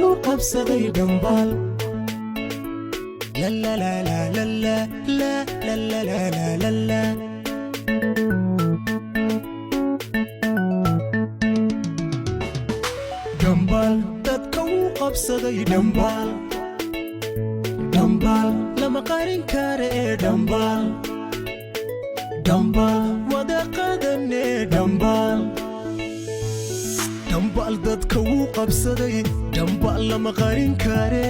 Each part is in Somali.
loo qabsaday dhambaal la la la la la la la la la la la la dhambaal dadka uu qabsaday dhambaal dhambaal lama qarin kare dhambaal dhambaal wada qaadane dhambaal dhambaal dadka uu qabsaday dhambaal lama qarin kare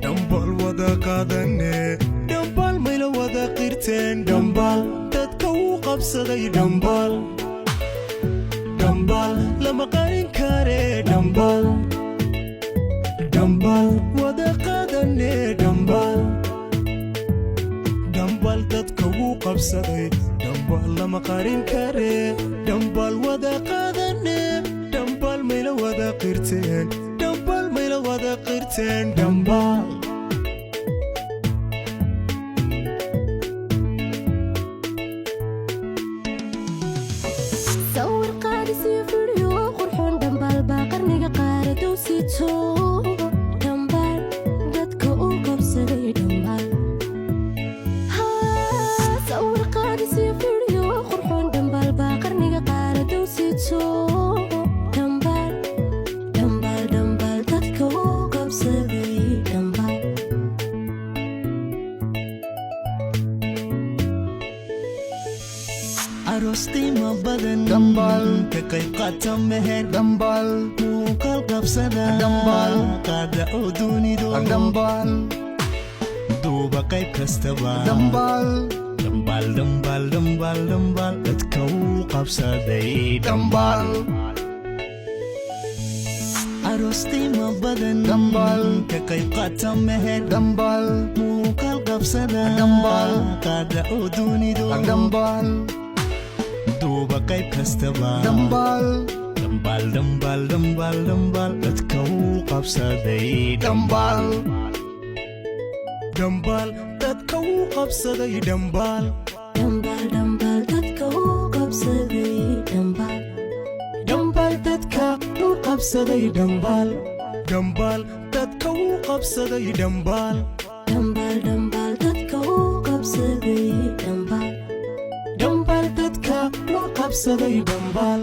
dhambaal wada qaadane dhambaal mayla wada qirteen dhambaal dadka uu qabsaday dhambaal dhambaal lama qarin kare dhambaal dhambaal wada qaadane dhambaal dhambaal dadka uu qabsaday dhambaal lama qarin kare dhambaal wada qaadane dhambaal mayla wada qirteen dhambaal mayla wada qirteen dhambaal sawir qaadis iyo fidhiyo qurxoon dhambaal baa qarniga qaaradow sito dhambaal dadka uu qabsaday dhambaal sawir qaadis iyo fidhiyo qurxoon dhambaal baa qarniga qaaradow sito dhambaal dhambaal dhambaal dadka uu qabsaday dhambaal aroos qiimo badan dhambaal ka qayb qaata meher dhambaal muuqaal qabsada dhambaal qaada oo dunido dhambaal duuba qayb kastaba dhambaal dhambaal dhambaal dhambaal dhambaal dadka uu qabsaday dhambaal aroos qiimo badan dhambaal ka qayb qaata meher dhambaal muuqaal qabsada dhambaal qaada oo dunido dhambaal duuba qayb kastaba dhambaal dhambaal dhambaal dhambaal dhambaal dadka uu qabsaday dhambaal dhambaal dadka uu qabsaday dhambaal dhambaal dhambaal dadka uu qabsaday dhambaal dhambaal dadka uu qabsaday dhambaal dhambaal dadka uu qabsaday dhambaal dhambaal dhambaal dadka uu qabsaday dhambaal dhambaal dadka uu qabsaday dhambaal